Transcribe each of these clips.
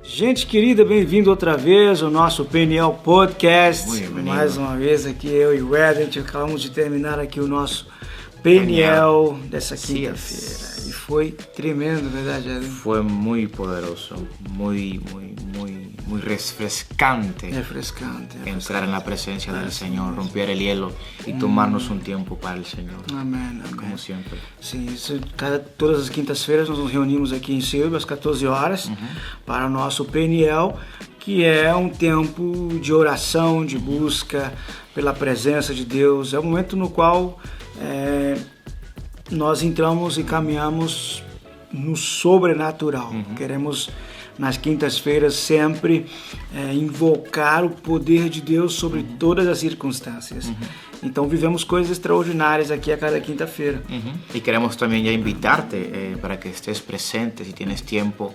Gente querida, bem-vindo outra vez ao nosso PNL Podcast. Mais uma vez aqui eu e o Edwin, acabamos de terminar aqui o nosso PNL dessa quinta-feira. E foi tremendo, verdade, Edwin? Foi muito poderoso, muito refrescante. Entrar na presença do Senhor, romper o hielo e tomarmos um tempo para o Senhor. Amém. Como sempre. Sim, todas as quintas-feiras nós nos reunimos aqui em Silva às 14 horas para o nosso PNL, que é um tempo de oração, de busca pela presença de Deus. É o momento no qual nós entramos e caminhamos no sobrenatural. Queremos, nas quintas-feiras, sempre invocar o poder de Deus sobre todas as circunstâncias. Então vivemos coisas extraordinárias aqui a cada quinta-feira. E queremos também já invitar-te para que estés presente, se tienes tempo.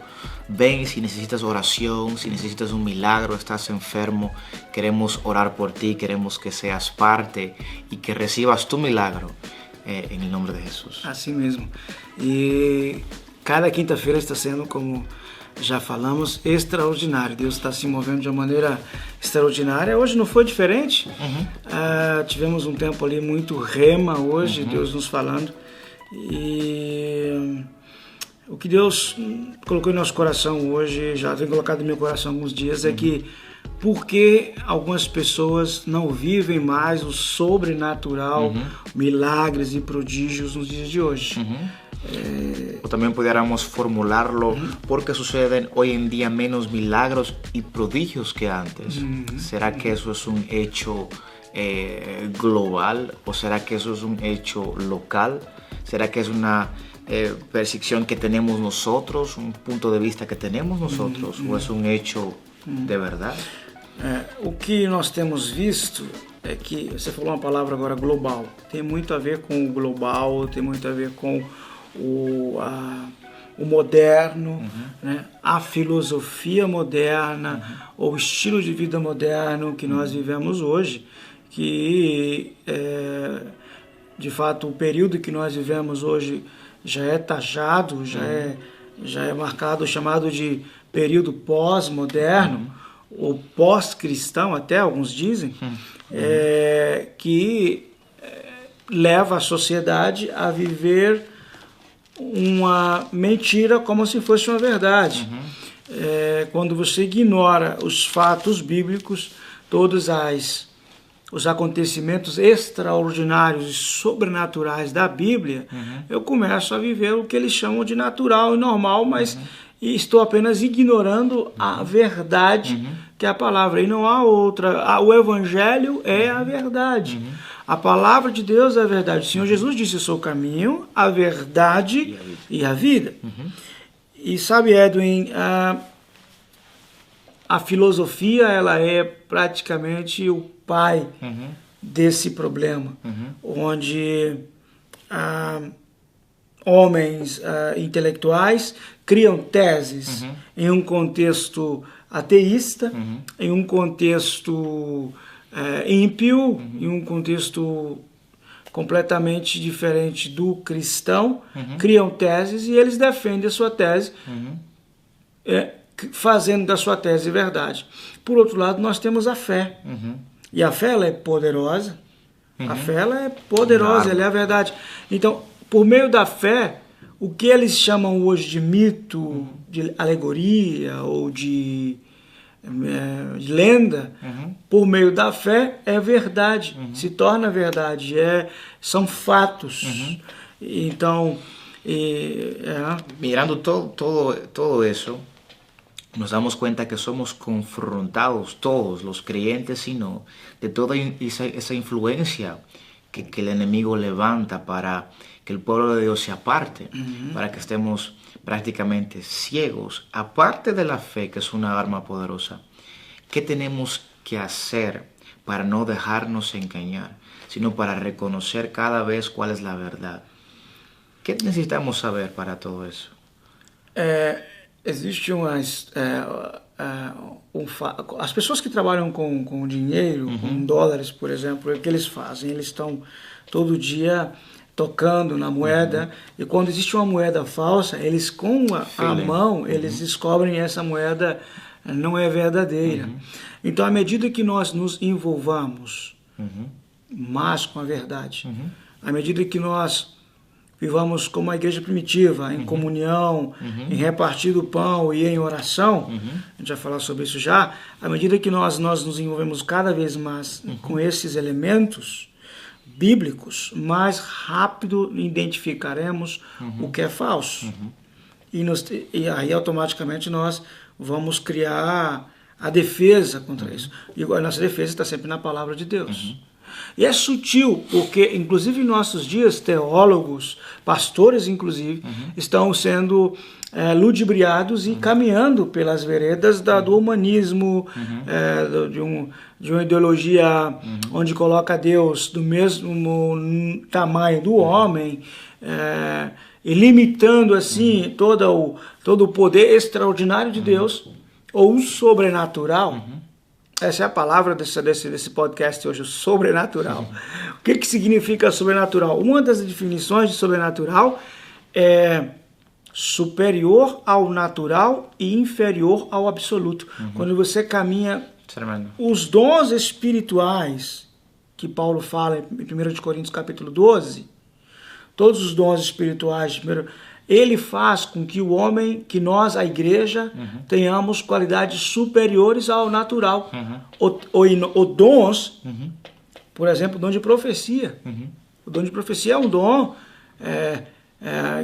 Ven, si necesitas oración, si necesitas un milagro, estás enfermo, queremos orar por ti, queremos que seas parte y que recibas tu milagro en el nombre de Jesús. Assim mesmo. E cada quinta-feira está sendo, como já falamos, extraordinário. Deus está se movendo de uma maneira extraordinária. Hoje não foi diferente. Tivemos um tempo ali muito rema hoje, Deus nos falando. E o que Deus colocou em nosso coração hoje, já tem colocado no meu coração há alguns dias, é que por que algumas pessoas não vivem mais o sobrenatural, milagres e prodígios nos dias de hoje. O también pudiéramos formularlo, porque suceden hoy en día menos milagros y prodigios que antes. ¿Será que eso es un hecho global o será que eso es un hecho local? ¿Será que es una percepción que tenemos nosotros, un punto de vista que tenemos nosotros, o es un hecho de verdade? O que nós temos visto é que, você falou uma palavra agora, global, tem muito a ver com o global, tem muito a ver com o moderno, né? A filosofia moderna, o estilo de vida moderno que nós vivemos hoje, que de fato o período que nós vivemos hoje já é taxado, já é marcado, chamado de período pós-moderno, ou pós-cristão até, alguns dizem, que leva a sociedade a viver uma mentira como se fosse uma verdade. Quando você ignora os fatos bíblicos, todos os acontecimentos extraordinários e sobrenaturais da Bíblia, eu começo a viver o que eles chamam de natural e normal, mas estou apenas ignorando a verdade que é a palavra. E não há outra. O Evangelho é a verdade. A palavra de Deus é a verdade. O Senhor Jesus disse: eu sou o caminho, a verdade e a vida. E sabe, Edwin, a filosofia, ela é praticamente o pai desse problema, onde homens intelectuais criam teses em um contexto ateísta, em um contexto ímpio, em um contexto completamente diferente do cristão, criam teses e eles defendem a sua tese, fazendo da sua tese verdade. Por outro lado, nós temos a fé. E a fé, ela é poderosa. A fé, ela é poderosa, ela é a verdade. Então, por meio da fé, o que eles chamam hoje de mito, de alegoria ou de lenda, por meio da fé é verdade, se torna verdade, são fatos. Então, mirando todo isso, nos damos cuenta que somos confrontados todos, los creyentes y no, de toda esa influencia que el enemigo levanta para que el pueblo de Dios se aparte, para que estemos prácticamente ciegos. Aparte de la fe, que es una arma poderosa, ¿qué tenemos que hacer para no dejarnos engañar, sino para reconocer cada vez cuál es la verdad? ¿Qué necesitamos saber para todo eso? Existe as pessoas que trabalham com dinheiro, com dólares, por exemplo, o que eles fazem? Eles estão todo dia tocando na moeda, e quando existe uma moeda falsa, eles com a mão, eles descobrem essa moeda não é verdadeira. Então, à medida que nós nos envolvamos mais com a verdade, à medida que nós vivamos como a igreja primitiva, em comunhão, em repartir do pão e em oração, a gente vai falar sobre isso já, à medida que nós nos envolvemos cada vez mais com esses elementos bíblicos, mais rápido identificaremos o que é falso. E aí automaticamente nós vamos criar a defesa contra isso. E a nossa defesa está sempre na palavra de Deus. E é sutil, porque inclusive em nossos dias, teólogos, pastores inclusive, estão sendo ludibriados e caminhando pelas veredas do humanismo, de uma ideologia onde coloca Deus do mesmo tamanho do homem, e limitando assim todo o poder extraordinário de Deus, ou o sobrenatural. Essa é a palavra desse podcast hoje, o sobrenatural. O que significa sobrenatural? Uma das definições de sobrenatural é superior ao natural e inferior ao absoluto. Quando você caminha... Os dons espirituais que Paulo fala em 1 Coríntios capítulo 12, todos os dons espirituais, ele faz com que o homem, que nós, a igreja, tenhamos qualidades superiores ao natural. Ou dons, por exemplo, o dom de profecia. O dom de profecia é um dom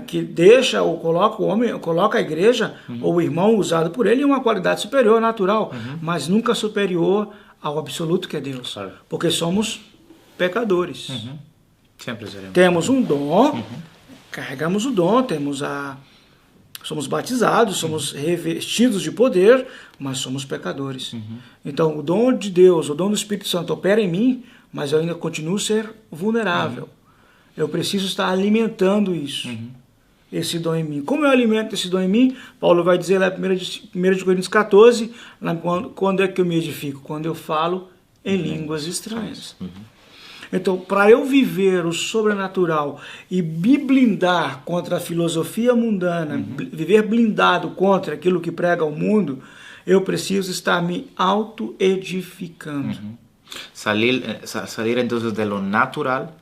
que deixa ou coloca o homem, coloca a igreja ou o irmão usado por ele em uma qualidade superior ao natural, mas nunca superior ao absoluto que é Deus. Claro. Porque somos pecadores. Sempre seremos. Temos um dom, carregamos o dom, somos batizados, somos revestidos de poder, mas somos pecadores. Então, o dom de Deus, o dom do Espírito Santo opera em mim, mas eu ainda continuo a ser vulnerável. Eu preciso estar alimentando isso, esse dom em mim. Como eu alimento esse dom em mim? Paulo vai dizer lá em 1 Coríntios 14, quando é que eu me edifico? Quando eu falo em línguas estranhas. Então, para eu viver o sobrenatural e me blindar contra a filosofia mundana, viver blindado contra aquilo que prega o mundo, eu preciso estar me auto-edificando. Salir entonces de lo natural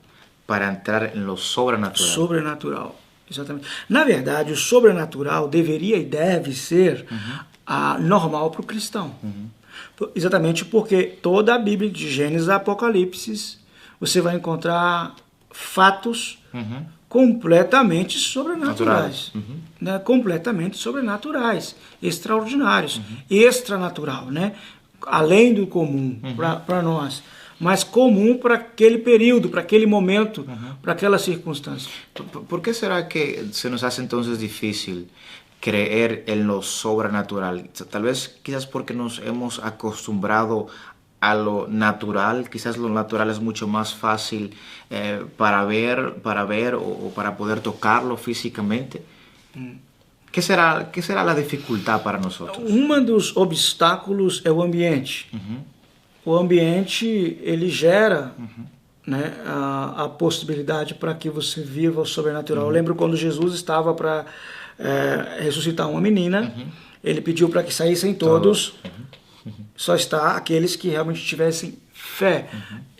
para entrar en lo sobrenatural. Sobrenatural, exatamente. Na verdade, o sobrenatural deveria e deve ser normal para o cristão. Exatamente porque toda a Bíblia, de Gênesis a Apocalipse, você vai encontrar fatos completamente sobrenaturais. Né? Completamente sobrenaturais, extraordinários, extranatural, né? Além do comum para nós, mas comum para aquele período, para aquele momento, para aquela circunstância. ¿Por qué será que se nos hace entonces difícil creer en lo sobrenatural? Tal vez quizás porque nos hemos acostumbrado a lo natural, quizás lo natural es mucho más fácil para ver o para poder tocarlo físicamente. ¿Qué será la dificultad para nosotros? Dos obstáculos é o ambiente. O ambiente, ele gera né, a possibilidade para que você viva o sobrenatural. Eu lembro quando Jesus estava para ressuscitar uma menina, ele pediu para que saíssem todos, só está aqueles que realmente tivessem fé.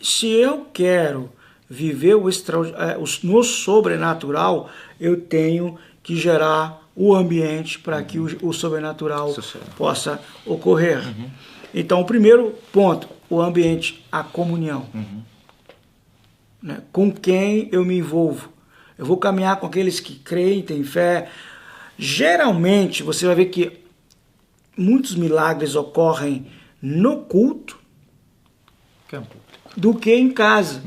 Se eu quero viver no sobrenatural, eu tenho que gerar o ambiente para que o sobrenatural possa ocorrer. Então, o primeiro ponto, o ambiente, a comunhão. Né? Com quem eu me envolvo. Eu vou caminhar com aqueles que creem, têm fé. Geralmente, você vai ver que muitos milagres ocorrem no culto do que em casa.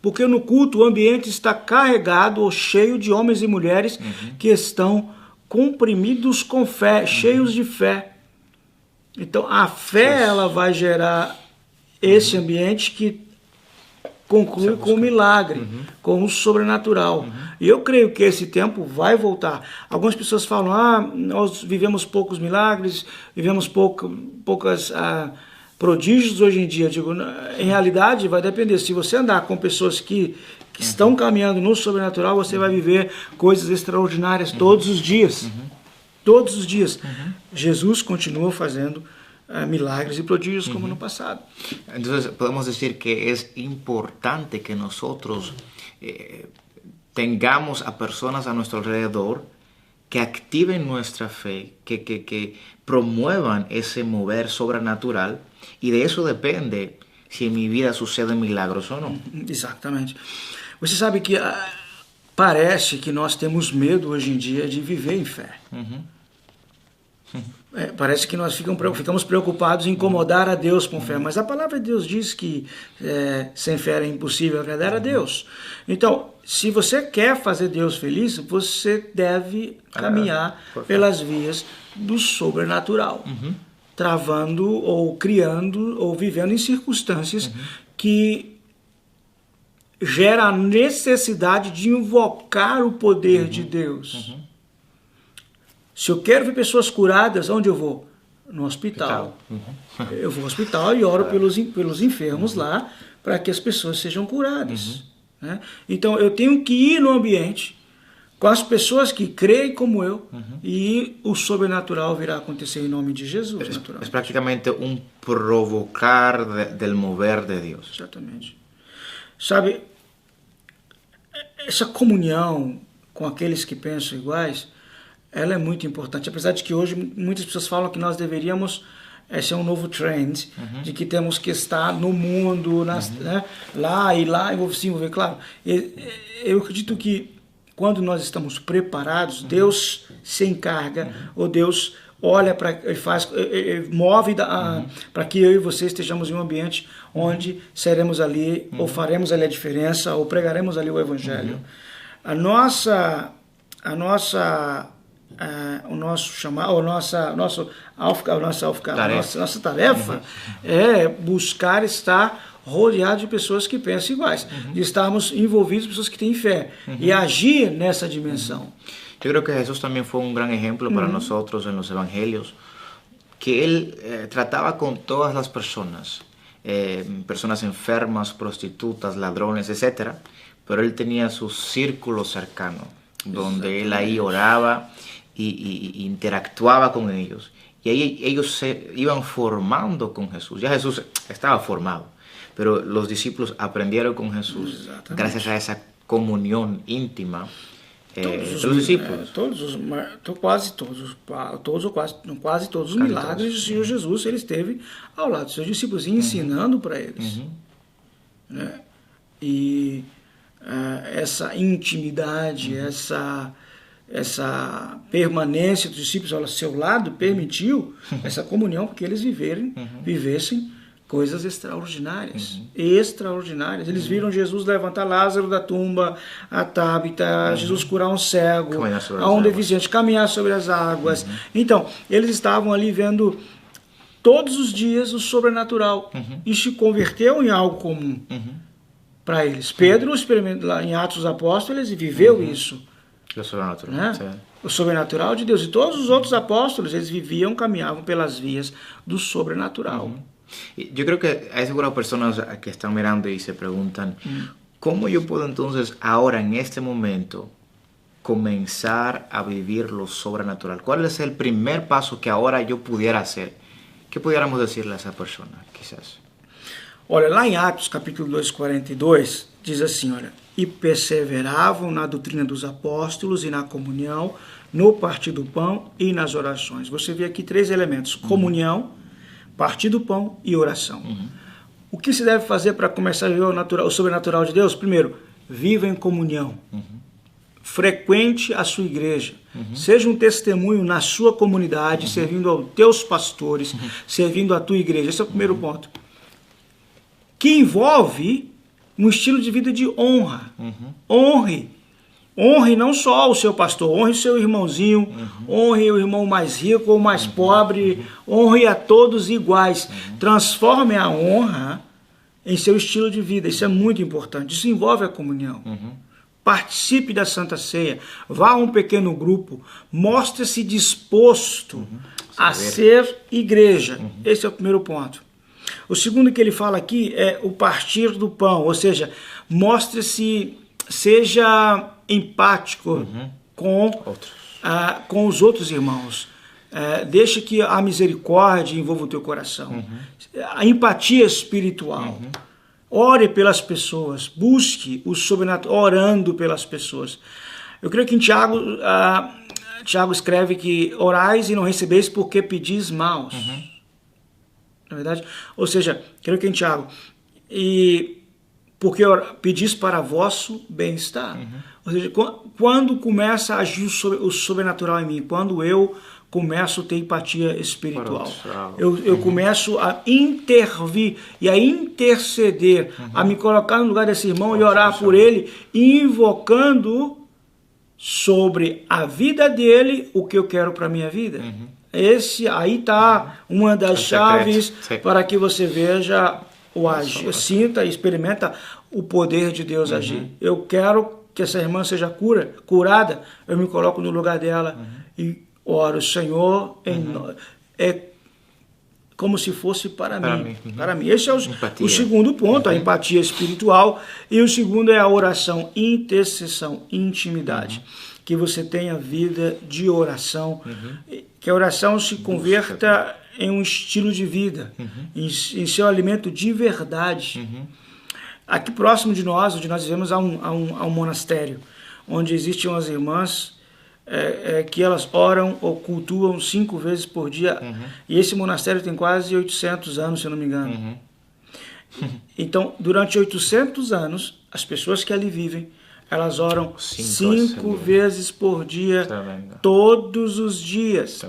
Porque no culto o ambiente está carregado ou cheio de homens e mulheres que estão comprimidos com fé, cheios de fé. Então a fé ela vai gerar esse ambiente que conclui com o milagre, com o sobrenatural. E eu creio que esse tempo vai voltar. Algumas pessoas falam, nós vivemos poucos milagres, vivemos poucas prodígios hoje em dia, digo, em realidade vai depender. Se você andar com pessoas que estão caminhando no sobrenatural, você vai viver coisas extraordinárias todos os dias. Todos os dias. Jesus continua fazendo milagres e prodígios como no passado. Entonces podemos decir que es importante que nosotros tengamos a personas a nuestro alrededor que activen nuestra fe, que promuevan ese mover sobrenatural, y de eso depende si en mi vida suceden milagros o no. Exatamente. Você sabe que parece que nós temos medo hoje em dia de viver em fé. Parece que nós ficamos preocupados em incomodar a Deus com fé, mas a palavra de Deus diz que sem fé é impossível agradar a Deus. Então, se você quer fazer Deus feliz, você deve caminhar pelas vias do sobrenatural, travando ou criando ou vivendo em circunstâncias que gera a necessidade de invocar o poder de Deus. Se eu quero ver pessoas curadas, onde eu vou? No hospital. Eu vou ao hospital e oro pelos enfermos lá, para que as pessoas sejam curadas. Né? Então eu tenho que ir no ambiente com as pessoas que creem como eu, e o sobrenatural virá acontecer em nome de Jesus. É praticamente provocar del mover de Deus. Exatamente. Sabe, essa comunhão com aqueles que pensam iguais, ela é muito importante, apesar de que hoje muitas pessoas falam que nós deveríamos ser um novo trend, de que temos que estar no mundo, né, lá e se envolver. Claro, eu acredito que quando nós estamos preparados, Deus se encarga, ou Deus olha para move para que eu e você estejamos em um ambiente onde seremos ali, ou faremos ali a diferença, ou pregaremos ali o Evangelho. A nossa tarefa é buscar estar rodeado de pessoas que pensam iguais, de estarmos envolvidos com pessoas que têm fé e agir nessa dimensão. Yo creo que Jesús también fue un gran ejemplo para nosotros en los evangelios, que él trataba con todas las personas, personas enfermas, prostitutas, ladrones, etc. Pero él tenía su círculo cercano, donde él ahí oraba y interactuaba con ellos. Y ahí ellos se iban formando con Jesús. Ya Jesús estaba formado, pero los discípulos aprendieron con Jesús gracias a esa comunión íntima. Quase todos os milagres do Senhor Jesus, ele esteve ao lado dos seus discípulos, ensinando para eles. Né? E essa intimidade, essa permanência dos discípulos ao seu lado permitiu essa comunhão, porque eles vivessem coisas extraordinárias. Eles viram Jesus levantar Lázaro da tumba, a Tábita, Jesus curar um cego, a um deficiente, caminhar sobre as águas. Então, eles estavam ali vendo todos os dias o sobrenatural. E se converteu em algo comum para eles. Pedro experimentou lá em Atos dos Apóstolos e viveu isso. O sobrenatural. Né? O sobrenatural de Deus. E todos os outros apóstolos, eles caminhavam pelas vias do sobrenatural. Yo creo que hay algunas personas que están mirando y se preguntan, ¿cómo yo puedo entonces ahora, en este momento, comenzar a vivir lo sobrenatural? ¿Cuál es el primer paso que ahora yo pudiera hacer? ¿Qué pudiéramos decirle a esa persona, quizás? Olha, lá em Atos, capítulo 2, 42, diz assim, olha, e perseveravam na doutrina dos apóstolos e na comunhão, no partir do pão e nas orações. Você vê aqui 3 elementos, comunhão, partir do pão e oração. O que se deve fazer para começar a viver o sobrenatural de Deus? Primeiro, viva em comunhão. Frequente a sua igreja. Seja um testemunho na sua comunidade, servindo aos teus pastores, servindo à tua igreja. Esse é o primeiro ponto. Que envolve um estilo de vida de honra. Honre não só o seu pastor, honre o seu irmãozinho, honre o irmão mais rico ou mais pobre, honre a todos iguais. Transforme a honra em seu estilo de vida. Isso é muito importante. Isso envolve a comunhão. Participe da Santa Ceia. Vá a um pequeno grupo. Mostre-se disposto a ser igreja. Esse é o primeiro ponto. O segundo que ele fala aqui é o partir do pão, ou seja, mostre-se, seja empático com os outros irmãos. Deixe que a misericórdia envolva o teu coração. A empatia espiritual. Ore pelas pessoas, busque o sobrenatural, orando pelas pessoas. Eu creio que em Tiago, Tiago escreve que orais e não recebeis porque pedis maus. Na verdade? Ou seja, creio que em Tiago, e porque pedis para vosso bem-estar. Ou seja, quando começa a agir o sobrenatural em mim, quando eu começo a ter empatia espiritual, eu começo a intervir e a interceder, a me colocar no lugar desse irmão e orar por ele, invocando sobre a vida dele o que eu quero para a minha vida. Esse aí está uma das chaves para que você veja o agir, sinta e experimenta o poder de Deus agir. Eu quero que essa irmã seja curada, eu me coloco no lugar dela e oro, Senhor, é como se fosse para mim. Para mim. Esse é o segundo ponto, a empatia espiritual. E o segundo é a oração, intercessão, intimidade. Que você tenha vida de oração, que a oração se converta em um estilo de vida, em seu alimento de verdade. Aqui próximo de nós, onde nós vivemos, há um monastério, onde existem umas irmãs que elas oram ou cultuam 5 vezes por dia, e esse monastério tem quase 800 anos, se eu não me engano. Então, durante 800 anos, as pessoas que ali vivem, elas oram 5 vezes por dia, todos os dias,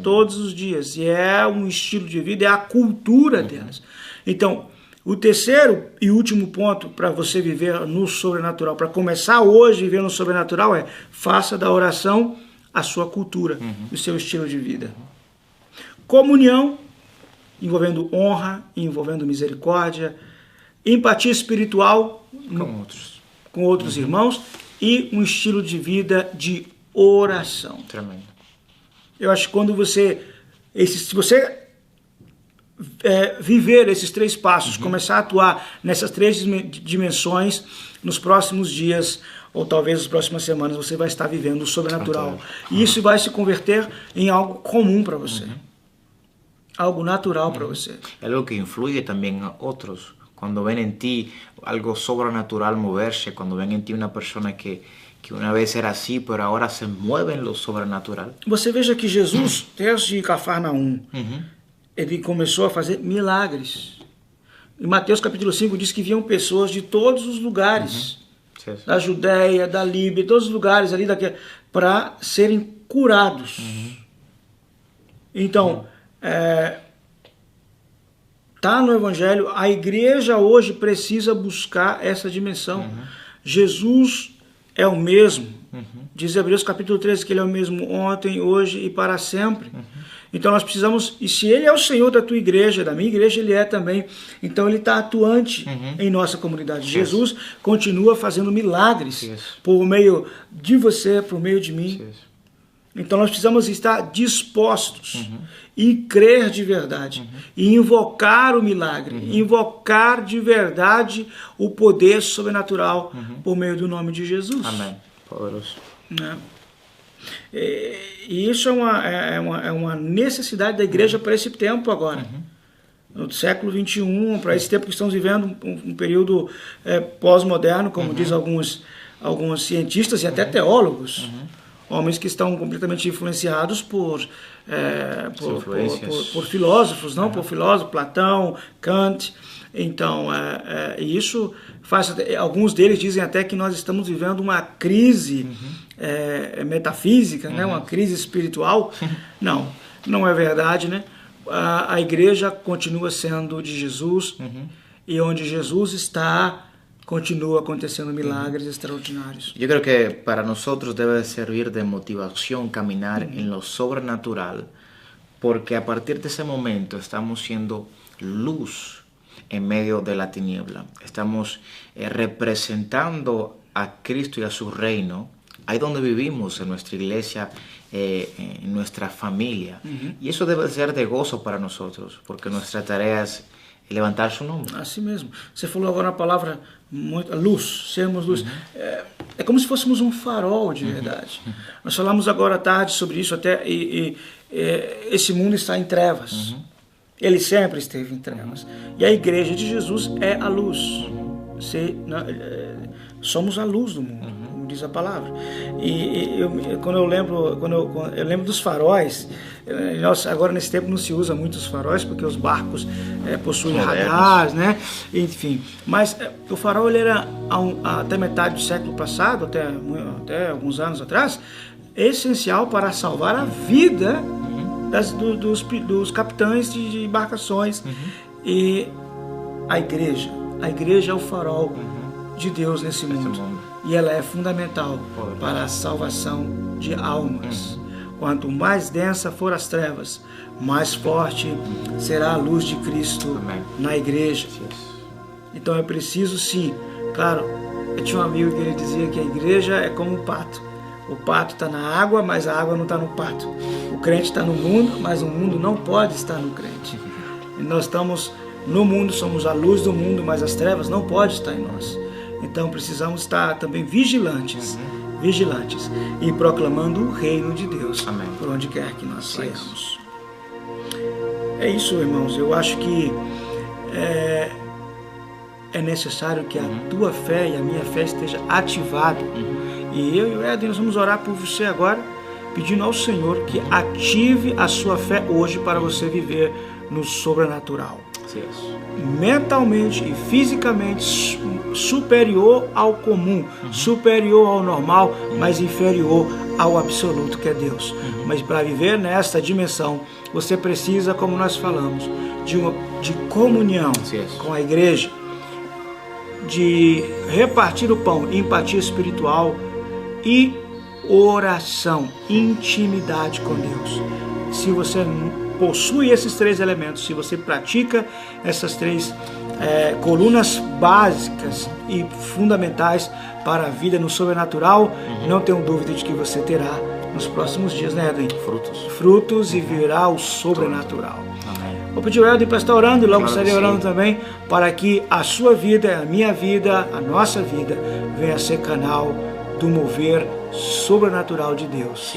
e é um estilo de vida, é a cultura delas. Então, o terceiro e último ponto para você viver no sobrenatural, para começar hoje a viver no sobrenatural, é faça da oração a sua cultura, o seu estilo de vida. Comunhão, envolvendo honra, envolvendo misericórdia, empatia espiritual com outros irmãos e um estilo de vida de oração. Tremendo. Eu acho que quando se você viver esses 3 passos, começar a atuar nessas 3 dimensões, nos próximos dias, ou talvez nas próximas semanas, você vai estar vivendo o sobrenatural. E isso vai se converter em algo comum para você. Algo natural para você. É algo que influi também a outros. Quando ven em ti algo sobrenatural moverse, quando ven em ti uma pessoa que uma vez era assim, mas agora se mueve em lo sobrenatural. Você veja que Jesus, desde Cafarnaum, ele começou a fazer milagres. Em Mateus capítulo 5 diz que vinham pessoas de todos os lugares, da Judéia, da Líbia, todos os lugares ali, para serem curados. Então, está no Evangelho, a igreja hoje precisa buscar essa dimensão. Jesus é o mesmo. Diz Hebreus capítulo 13 que ele é o mesmo ontem, hoje e para sempre. Então nós precisamos, e se ele é o Senhor da tua igreja, da minha igreja, ele é também. Então ele está atuante em nossa comunidade. Jesus continua fazendo milagres por meio de você, por meio de mim. Então nós precisamos estar dispostos e crer de verdade, e invocar o milagre, invocar de verdade o poder sobrenatural por meio do nome de Jesus. Amém. Poderoso. E isso é uma necessidade da igreja para esse tempo agora. No século XXI, para esse tempo que estamos vivendo, um período pós-moderno, como diz alguns cientistas e até teólogos. Homens que estão completamente influenciados por filósofos, não? Por filósofos, Platão, Kant. Então, isso faz. Alguns deles dizem até que nós estamos vivendo uma crise metafísica, né? Uma crise espiritual. Não é verdade, né? A igreja continua sendo de Jesus, e onde Jesus está, continua acontecendo milagres extraordinários. Eu creo que para nosotros debe servir de motivación caminar en lo sobrenatural, porque a partir de ese momento estamos siendo luz en medio de la tiniebla. Estamos representando a Cristo y a su reino, ahí donde vivimos, en nuestra iglesia, en nuestra familia. Y eso debe ser de gozo para nosotros, porque nuestras tareas y levantar su nombre. Assim mesmo. Você falou agora uma palavra, muito, luz, sermos luz. É como se fôssemos um farol de verdade. Nós falamos agora à tarde sobre isso, até esse mundo está em trevas. Ele sempre esteve em trevas. E a igreja de Jesus é a luz. Somos a luz do mundo, como diz a palavra. Quando eu lembro dos faróis, agora nesse tempo não se usa muito os faróis, porque os barcos possuem radares, né? Enfim, mas o farol ele era até metade do século passado, até alguns anos atrás, essencial para salvar a vida dos capitães de embarcações. E a igreja é o farol de Deus nesse mundo. E ela é fundamental para a salvação de almas. Quanto mais densa for as trevas, mais forte será a luz de Cristo na igreja. Então é preciso sim, claro, eu tinha um amigo que ele dizia que a igreja é como um pato. O pato está na água, mas a água não está no pato. O crente está no mundo, mas o mundo não pode estar no crente. E nós estamos no mundo, somos a luz do mundo, mas as trevas não podem estar em nós. Então precisamos estar também vigilantes e proclamando o reino de Deus por onde quer que nós saímos. É isso, irmãos. Eu acho que é necessário que a tua fé e a minha fé esteja ativada. E eu e o Éden, nós vamos orar por você agora, pedindo ao Senhor que ative a sua fé hoje para você viver no sobrenatural. Mentalmente e fisicamente superior ao comum, superior ao normal, mas inferior ao absoluto que é Deus. Mas para viver nesta dimensão, você precisa, como nós falamos, de comunhão com a igreja, de repartir o pão, empatia espiritual e oração, intimidade com Deus. Se você possui esses três elementos, se você pratica essas três colunas básicas e fundamentais para a vida no sobrenatural, não tenho dúvida de que você terá nos próximos dias, né, Edwin? Frutos e virá o sobrenatural. Vou pedir ao Edwin para estar orando e logo estarei orando também para que a sua vida, a minha vida, a nossa vida venha a ser canal do mover sobrenatural de Deus.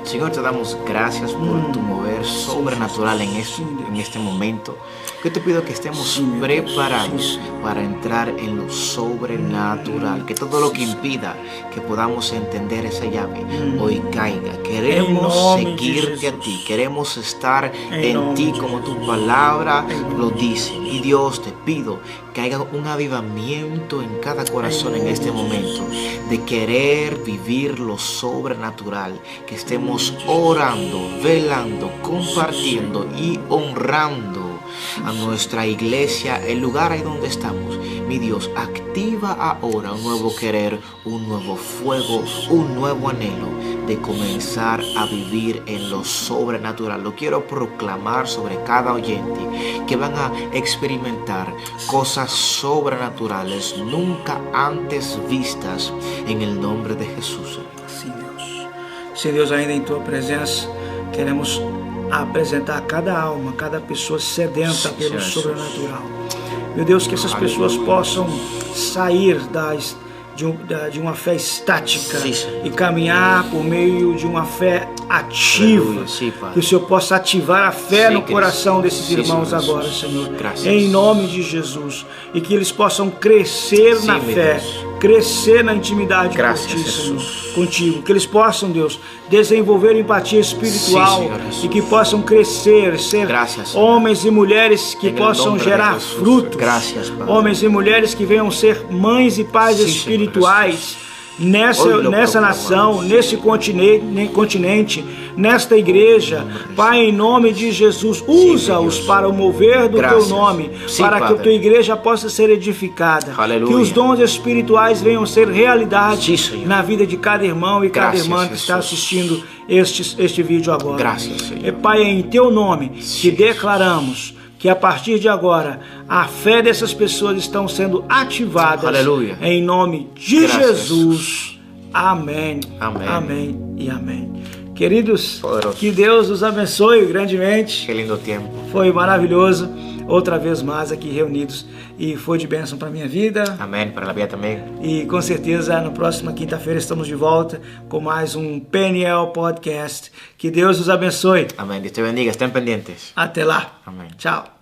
Señor, te damos gracias por tu mover sobrenatural en este momento. Yo te pido que estemos preparados para entrar en lo sobrenatural, que todo lo que impida que podamos entender esa llave hoy caiga. Queremos seguirte a ti, queremos estar en ti como tu palabra lo dice. Y Dios, te pido que haya un avivamiento en cada corazón en este momento, de querer vivir lo sobrenatural, que estemos orando, velando, compartiendo y honrando a nuestra iglesia, el lugar ahí donde estamos. Mi Dios, activa ahora un nuevo querer, un nuevo fuego, un nuevo anhelo de comenzar a vivir en lo sobrenatural. Lo quiero proclamar sobre cada oyente, que van a experimentar cosas sobrenaturales nunca antes vistas en el nombre de Jesús. Sim, Deus, ainda em Tua presença, queremos apresentar cada alma, cada pessoa sedenta pelo sobrenatural. Meu Deus, que essas pessoas possam sair de uma fé estática e caminhar por meio de uma fé ativa. Que o Senhor possa ativar a fé no coração desses irmãos agora, Senhor. Em nome de Jesus. E que eles possam crescer na fé, crescer na intimidade contigo. Que eles possam, Deus, desenvolver empatia espiritual e que possam crescer, ser homens e mulheres que possam gerar frutos. Homens e mulheres que venham ser mães e pais espirituais nessa nação, nesse continente, nesta igreja. Pai, em nome de Jesus, usa-os para o mover do Teu nome, para que a Tua igreja possa ser edificada. Que os dons espirituais venham ser realidade na vida de cada irmão e cada irmã que está assistindo este vídeo agora. E Pai, é em Teu nome que declaramos que a partir de agora a fé dessas pessoas estão sendo ativadas. Aleluia. Em nome de Jesus. Amém. Amém e amém. Queridos, que Deus os abençoe grandemente. Que lindo tempo. Foi maravilhoso. outra vez mais aqui reunidos e foi de bênção para minha vida. Amén, para la vida também. E com certeza na próxima quinta-feira estamos de volta com mais um PNL Podcast. Que Deus os abençoe. Amén, Dios te bendiga, estén pendientes. Até lá. Amém. Tchau.